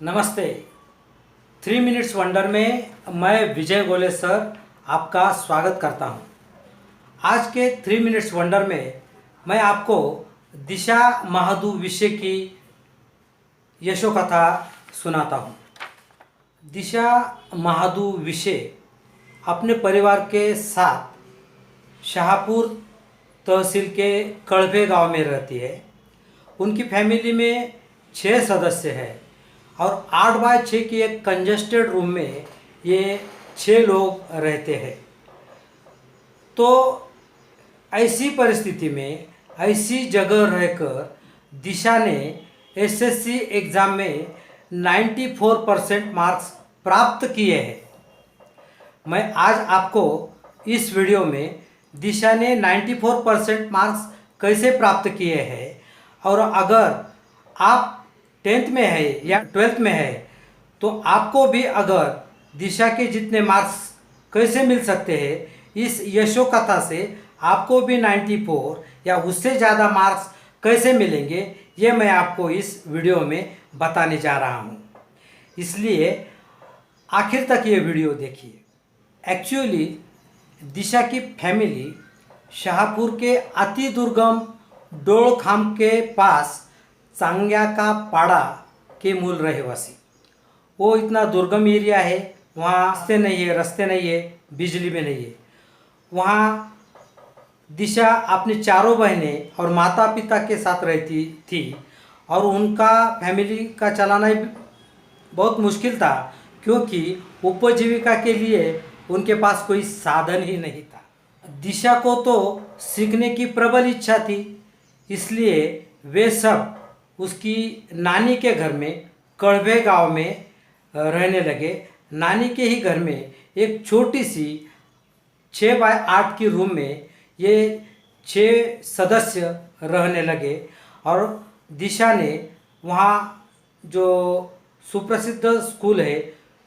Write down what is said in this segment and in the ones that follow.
नमस्ते। 3 minutes wonder में मैं विजय गोले सर आपका स्वागत करता हूं। आज के 3 मिनट्स वंडर में मैं आपको दिशा महादू विषय की यशोकथा सुनाता हूं। दिशा महादू विषय अपने परिवार के साथ शाहपुर तहसील के कड़भे गांव में रहती है। उनकी फैमिली में 6 सदस्य हैं और 8x6 की एक कंजेस्टेड रूम में ये 6 लोग रहते हैं। तो ऐसी परिस्थिति में ऐसी जगह रहकर दिशा ने एसएससी एग्ज़ाम में 94% मार्क्स प्राप्त किए हैं। मैं आज आपको इस वीडियो में दिशा ने 94% मार्क्स कैसे प्राप्त किए हैं और अगर आप 10th में है या 12th में है तो आपको भी अगर दिशा के जितने मार्क्स कैसे मिल सकते हैं, इस यशोकथा से आपको भी 94 या उससे ज़्यादा मार्क्स कैसे मिलेंगे, ये मैं आपको इस वीडियो में बताने जा रहा हूँ। इसलिए आखिर तक ये वीडियो देखिए। एक्चुअली दिशा की फैमिली शाहपुर के अति दुर्गम डोलखाम के पास चांग्या का पाड़ा के मूल रहवासी। वो इतना दुर्गम एरिया है, वहाँ रास्ते नहीं है, बिजली में नहीं है। वहाँ दिशा अपनी 4 बहनें और माता पिता के साथ रहती थी और उनका फैमिली का चलाना ही बहुत मुश्किल था, क्योंकि उपजीविका के लिए उनके पास कोई साधन ही नहीं था। दिशा को तो सीखने की प्रबल इच्छा थी, इसलिए वे सब उसकी नानी के घर में कड़भे गांव में रहने लगे। नानी के ही घर में एक छोटी सी 6x8 की रूम में ये 6 सदस्य रहने लगे और दिशा ने वहाँ जो सुप्रसिद्ध स्कूल है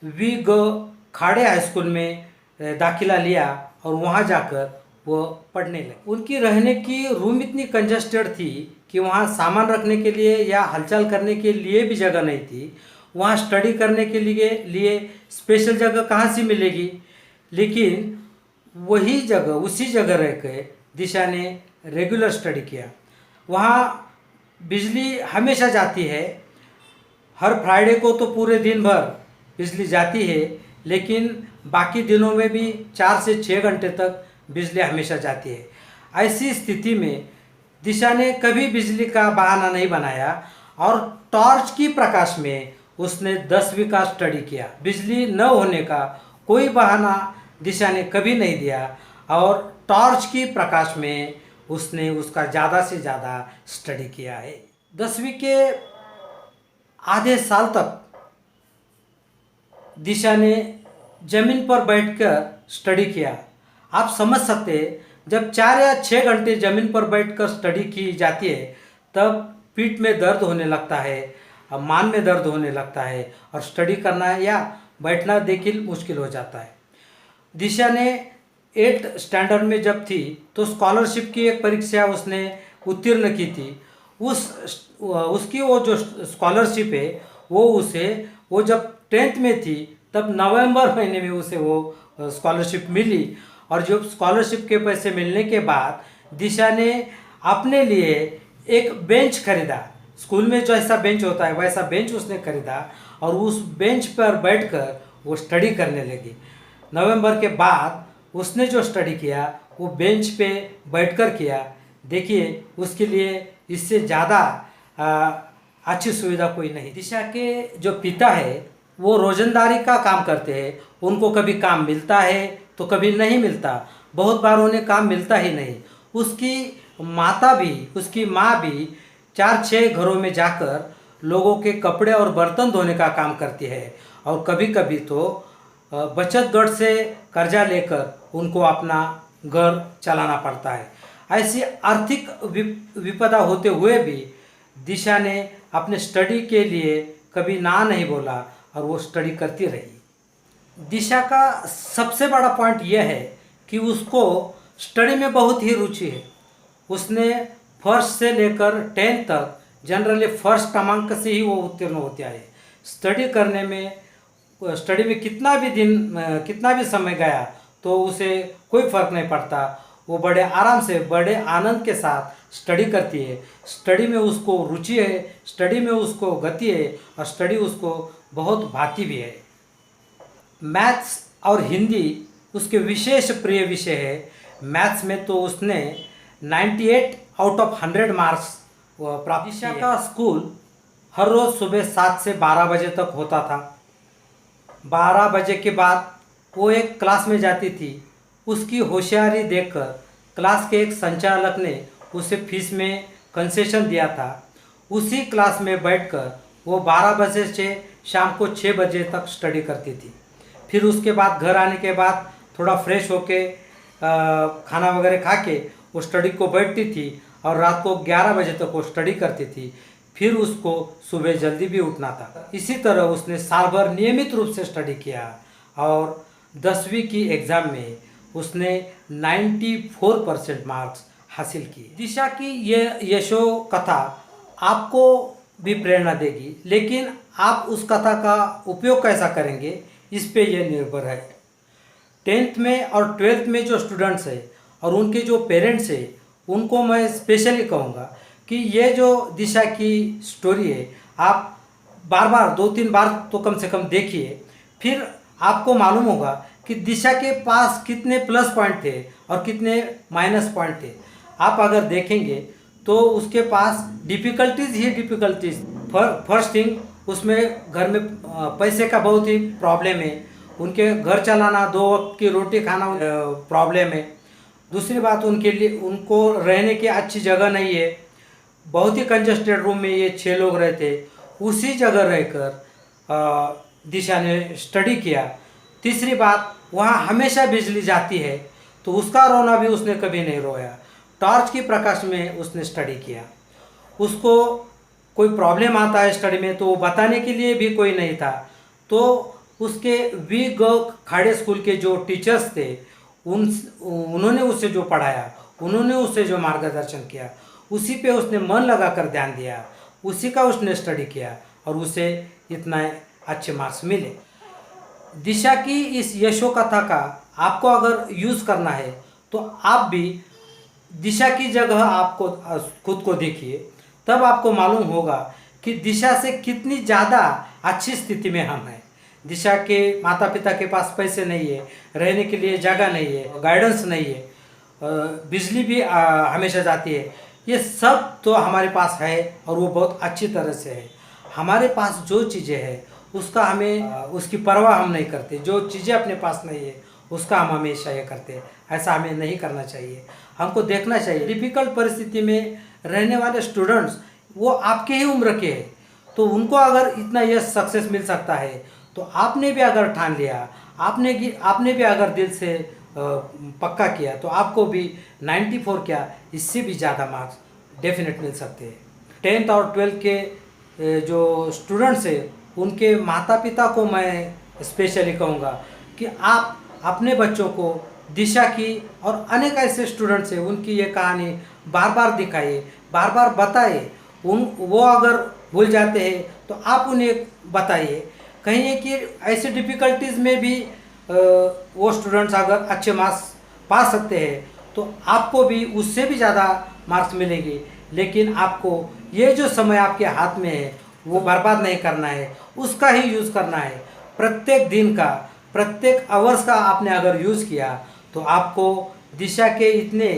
वी ग खाड़े हाई स्कूल में दाखिला लिया और वहाँ जाकर वो पढ़ने लगे। उनकी रहने की रूम इतनी कंजस्टेड थी कि वहाँ सामान रखने के लिए या हलचल करने के लिए भी जगह नहीं थी। वहाँ स्टडी करने के लिए स्पेशल जगह कहाँ से मिलेगी। लेकिन वही जगह, उसी जगह रह के दिशा ने रेगुलर स्टडी किया। वहाँ बिजली हमेशा जाती है, हर फ्राइडे को तो पूरे दिन भर बिजली जाती है, लेकिन बाकी दिनों में भी 4 से 6 घंटे तक बिजली हमेशा जाती है। ऐसी स्थिति में दिशा ने कभी बिजली का बहाना नहीं बनाया और टॉर्च की प्रकाश में उसने 10वीं का स्टडी किया। बिजली न होने का कोई बहाना दिशा ने कभी नहीं दिया और टॉर्च की प्रकाश में उसने उसका ज़्यादा से ज़्यादा स्टडी किया है। 10वीं के आधे साल तक दिशा ने ज़मीन पर बैठकर स्टडी किया। आप समझ सकते हैं, जब 4 या 6 घंटे ज़मीन पर बैठकर स्टडी की जाती है तब पीठ में दर्द होने लगता है, मान में दर्द होने लगता है और स्टडी करना या बैठना देखिल मुश्किल हो जाता है। दिशा ने 8th स्टैंडर्ड में जब थी तो स्कॉलरशिप की एक परीक्षा उसने उत्तीर्ण की थी। उसकी वो जो स्कॉलरशिप है वो जब 10th में थी तब नवंबर महीने में उसे वो स्कॉलरशिप मिली और जो स्कॉलरशिप के पैसे मिलने के बाद दिशा ने अपने लिए एक बेंच खरीदा। स्कूल में जो ऐसा बेंच होता है वैसा बेंच उसने खरीदा और उस बेंच पर बैठकर वो स्टडी करने लगी। नवंबर के बाद उसने जो स्टडी किया वो बेंच पे बैठकर किया। देखिए, उसके लिए इससे ज़्यादा अच्छी सुविधा कोई नहीं। दिशा के जो पिता है वो रोजंदारी का काम करते हैं। उनको कभी काम मिलता है तो कभी नहीं मिलता, बहुत बार उन्हें काम मिलता ही नहीं। उसकी माँ भी 4-6 घरों में जाकर लोगों के कपड़े और बर्तन धोने का काम करती है और कभी कभी तो बचत गढ़ से कर्जा लेकर उनको अपना घर चलाना पड़ता है। ऐसी आर्थिक विपदा होते हुए भी दिशा ने अपने स्टडी के लिए कभी ना नहीं बोला और वो स्टडी करती रही। दिशा का सबसे बड़ा पॉइंट यह है कि उसको स्टडी में बहुत ही रुचि है। उसने फर्स्ट से लेकर 10th तक जनरली फर्स्ट क्रमांक से ही वो उत्तीर्ण होते आए। स्टडी करने में, स्टडी में कितना भी समय गया तो उसे कोई फर्क नहीं पड़ता। वो बड़े आराम से, बड़े आनंद के साथ स्टडी करती है। स्टडी में उसको रुचि है, स्टडी में उसको गति है और स्टडी उसको बहुत भाती भी है। मैथ्स और हिंदी उसके विशेष प्रिय विषय है। मैथ्स में तो उसने 98 आउट ऑफ 100 मार्क्स प्राप्त किए। का स्कूल हर रोज़ सुबह 7 से 12 बजे तक होता था। 12 बजे के बाद वो एक क्लास में जाती थी। उसकी होशियारी देखकर क्लास के एक संचालक ने उसे फीस में कंसेशन दिया था। उसी क्लास में बैठकर वो 12 बजे से शाम को 6 बजे तक स्टडी करती थी। फिर उसके बाद घर आने के बाद थोड़ा फ्रेश होके खाना वगैरह खा के वो स्टडी को बैठती थी और रात को 11 बजे तक वो स्टडी करती थी। फिर उसको सुबह जल्दी भी उठना था। इसी तरह उसने साल भर नियमित रूप से स्टडी किया और 10वीं की एग्ज़ाम में उसने 94% मार्क्स हासिल किए। दिशा की ये यशो कथा आपको भी प्रेरणा देगी, लेकिन आप उस कथा का उपयोग कैसा करेंगे इस पे ये निर्भर है। 10th में और 12th में जो स्टूडेंट्स हैं और उनके जो पेरेंट्स हैं, उनको मैं स्पेशली कहूँगा कि ये जो दिशा की स्टोरी है, आप बार बार 2-3 बार तो कम से कम देखिए। फिर आपको मालूम होगा कि दिशा के पास कितने प्लस पॉइंट थे और कितने माइनस पॉइंट थे। आप अगर देखेंगे तो उसके पास डिफ़िकल्टीज़ ही डिफ़िकल्टीज़। फर्स्ट थिंग, उसमें घर में पैसे का बहुत ही प्रॉब्लम है। उनके घर चलाना, 2 वक्त की रोटी खाना प्रॉब्लम है। दूसरी बात, उनके लिए उनको रहने की अच्छी जगह नहीं है। बहुत ही कंजस्टेड रूम में ये 6 लोग रहते। उसी जगह रहकर दिशा ने स्टडी किया। तीसरी बात, वहाँ हमेशा बिजली जाती है तो उसका रोना भी उसने कभी नहीं रोया। टॉर्च की प्रकाश में उसने स्टडी किया। उसको कोई प्रॉब्लम आता है स्टडी में तो वो बताने के लिए भी कोई नहीं था। तो उसके खाड़े स्कूल के जो टीचर्स थे, उन्होंने उसे जो पढ़ाया, उन्होंने उसे जो मार्गदर्शन किया, उसी पे उसने मन लगाकर ध्यान दिया, उसी का उसने स्टडी किया और उसे इतना अच्छे मार्क्स मिले। दिशा की इस यशो कथा का आपको अगर यूज़ करना है तो आप भी दिशा की जगह आपको खुद को देखिए, तब आपको मालूम होगा कि दिशा से कितनी ज़्यादा अच्छी स्थिति में हम हैं। दिशा के माता पिता के पास पैसे नहीं है, रहने के लिए जगह नहीं है, गाइडेंस नहीं है, बिजली भी हमेशा जाती है। ये सब तो हमारे पास है और वो बहुत अच्छी तरह से है। हमारे पास जो चीज़ें हैं उसका उसकी परवाह हम नहीं करते। जो चीज़ें अपने पास नहीं है उसका हम हमेशा ये करते हैं। ऐसा हमें नहीं करना चाहिए। हमको देखना चाहिए डिफ़िकल्ट परिस्थिति में रहने वाले स्टूडेंट्स, वो आपके ही उम्र के हैं, तो उनको अगर इतना ये सक्सेस मिल सकता है तो आपने भी अगर ठान लिया, आपने भी अगर दिल से पक्का किया तो आपको भी 94 क्या, इससे भी ज़्यादा मार्क्स डेफिनेट मिल सकते हैं। 10th और 12th के जो स्टूडेंट्स हैं उनके माता पिता को मैं स्पेशली कहूँगा कि आप अपने बच्चों को दिशा की और अनेक ऐसे स्टूडेंट्स हैं उनकी ये कहानी बार बार दिखाइए, बार बार बताइए। वो अगर भूल जाते हैं तो आप उन्हें बताइए। कहिए कि ऐसे डिफ़िकल्टीज़ में भी वो स्टूडेंट्स अगर अच्छे मार्क्स पा सकते हैं तो आपको भी उससे भी ज़्यादा मार्क्स मिलेंगे। लेकिन आपको ये जो समय आपके हाथ में है वो बर्बाद नहीं करना है, उसका ही यूज़ करना है। प्रत्येक दिन का, प्रत्येक आवर्स का आपने अगर यूज़ किया तो आपको दिशा के इतने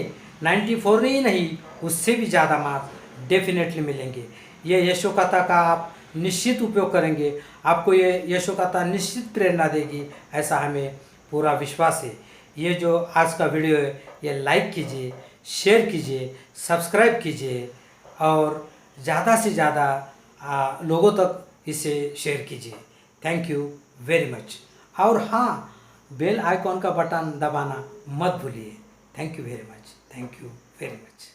94 ही नहीं, उससे भी ज़्यादा मार्क्स डेफिनेटली मिलेंगे। ये यशोकथा का आप निश्चित उपयोग करेंगे, आपको ये यशोकथा निश्चित प्रेरणा देगी, ऐसा हमें पूरा विश्वास है। ये जो आज का वीडियो है ये लाइक कीजिए, शेयर कीजिए, सब्सक्राइब कीजिए और ज़्यादा से ज़्यादा लोगों तक इसे शेयर कीजिए। Thank you very much. और हाँ, बेल आइकॉन का बटन दबाना मत भूलिए। Thank you very much. Thank you very much.